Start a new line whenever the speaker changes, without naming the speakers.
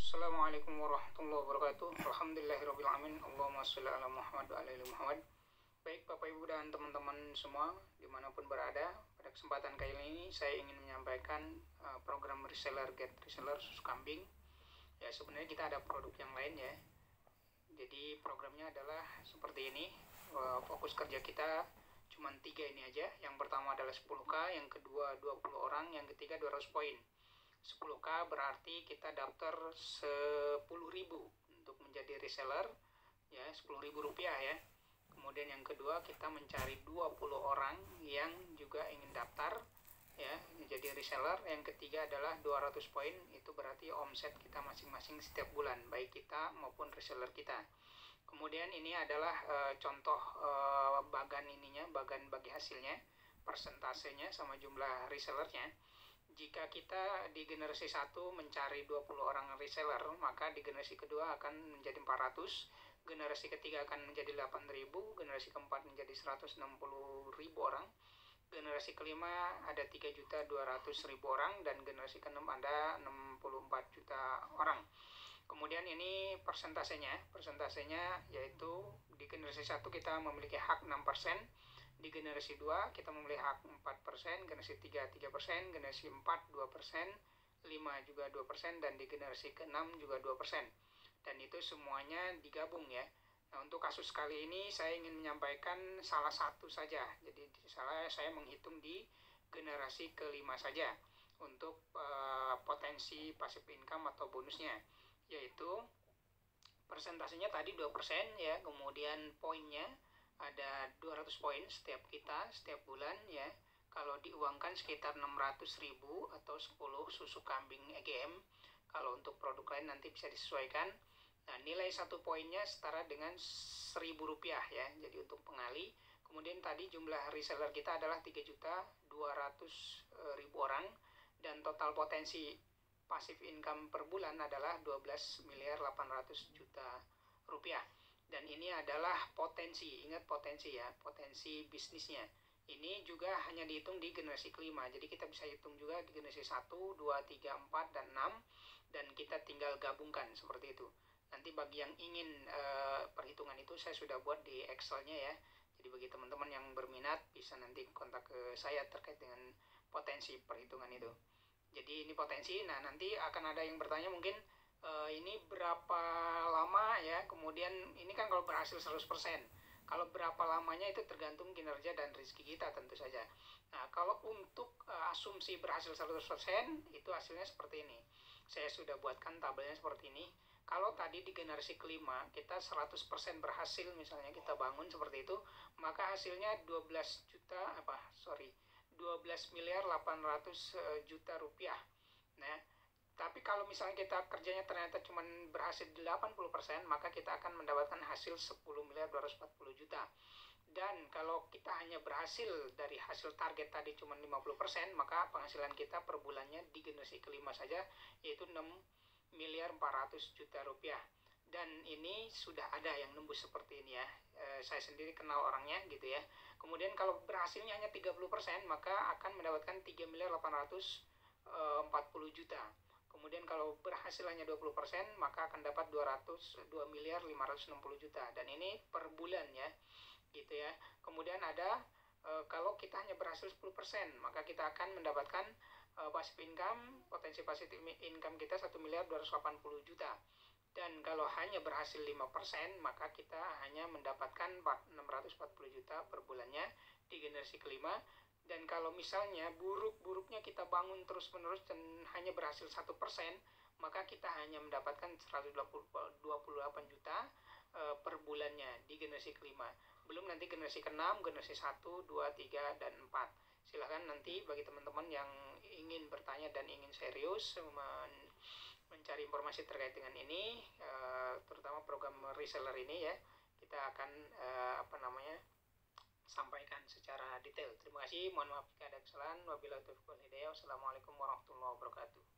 Assalamualaikum warahmatullahi wabarakatuh. Alhamdulillahirabbil alamin. Allahumma sholli ala Muhammad wa ala ali Muhammad. Baik Bapak Ibu dan teman-teman semua dimanapun berada, pada kesempatan kali ini saya ingin menyampaikan program reseller get reseller susu kambing. Ya, sebenarnya kita ada produk yang lain ya. Jadi programnya adalah seperti ini. Fokus kerja kita cuma 3 ini aja. Yang pertama adalah 10K, yang kedua 20 orang, yang ketiga 200 poin. 10K berarti kita daftar 10.000 untuk menjadi reseller ya, 10.000 rupiah ya. Kemudian yang kedua kita mencari 20 orang yang juga ingin daftar ya menjadi reseller. Yang ketiga adalah 200 poin, itu berarti omset kita masing-masing setiap bulan, baik kita maupun reseller kita. Kemudian ini adalah contoh bagan bagi hasilnya, persentasenya sama jumlah resellernya. Jika kita di generasi 1 mencari 20 orang reseller, maka di generasi kedua akan menjadi 400, generasi ketiga akan menjadi 8.000, generasi keempat menjadi 160.000 orang, generasi kelima ada 3.200.000 orang, dan generasi keenam ada 64 juta orang. Kemudian ini persentasenya yaitu di generasi 1 kita memiliki hak 6%, di generasi 2 kita memiliki hak 4%, generasi 3 3%, generasi 4 2%, 5 juga 2%, dan di generasi ke-6 juga 2%. Dan itu semuanya digabung ya. Nah, untuk kasus kali ini saya ingin menyampaikan salah satu saja. Jadi saya menghitung di generasi ke-5 saja untuk potensi passive income atau bonusnya, yaitu persentasenya tadi 2% ya, kemudian poinnya ada 200 poin setiap bulan ya. Kalau diuangkan sekitar 600.000 atau 10 susu kambing EGM. Kalau untuk produk lain nanti bisa disesuaikan. Nah, nilai 1 poinnya setara dengan 1.000 rupiah ya. Jadi untuk pengali. Kemudian tadi jumlah reseller kita adalah 3.200.000 orang, dan total potensi passive income per bulan adalah 12.800 miliar rupiah. Dan ini adalah potensi, ingat potensi ya, potensi bisnisnya. Ini juga hanya dihitung di generasi kelima, jadi kita bisa hitung juga di generasi 1, 2, 3, 4, dan 6, dan kita tinggal gabungkan seperti itu. Nanti bagi yang ingin perhitungan itu saya sudah buat di Excel-nya ya. Jadi bagi teman-teman yang berminat bisa nanti kontak ke saya terkait dengan potensi perhitungan itu. Jadi ini potensi. Nah, nanti akan ada yang bertanya mungkin ini berapa lama ya, kemudian ini kan kalau berhasil 100%, kalau berapa lamanya itu tergantung kinerja dan rezeki kita tentu saja. Nah, kalau untuk asumsi berhasil 100% itu hasilnya seperti ini. Saya sudah buatkan tabelnya seperti ini. Kalau tadi di generasi kelima kita 100% berhasil, misalnya kita bangun seperti itu, maka hasilnya 12.800.000.000 rupiah. Nah, tapi kalau misalnya kita kerjanya ternyata cuma berhasil 80%, maka kita akan mendapatkan hasil 10.240.000.000. Dan kalau kita hanya berhasil dari hasil target tadi cuma 50%, maka penghasilan kita per bulannya di generasi kelima saja yaitu 6.400.000.000 rupiah. Dan ini sudah ada yang nembus seperti ini ya. Saya sendiri kenal orangnya gitu ya. Kemudian kalau berhasilnya hanya 30%, maka akan mendapatkan 3.840.000.000. Kemudian kalau berhasil hanya 20%, maka akan dapat 2.560.000.000. Dan ini per bulan ya, gitu ya. Kemudian ada kalau kita hanya berhasil 10%, maka kita akan mendapatkan passive income, potensi passive income kita 1.280.000.000. Dan kalau hanya berhasil 5%, maka kita hanya mendapatkan 640.000.000 per bulannya di generasi kelima. Dan kalau misalnya buruk-buruknya kita bangun terus-menerus dan hanya berhasil 1%, maka kita hanya mendapatkan 128 juta per bulannya di generasi kelima. Belum nanti generasi ke-6, generasi 1, 2, 3, dan 4. Silahkan nanti bagi teman-teman yang ingin bertanya dan ingin serius mencari informasi terkait dengan ini, terutama program reseller ini ya, kita akan sampaikan secara detail. Terima kasih, mohon maaf jika ada kesalahan. Wabillahi taufiq wal hidayah. Wassalamualaikum warahmatullahi wabarakatuh.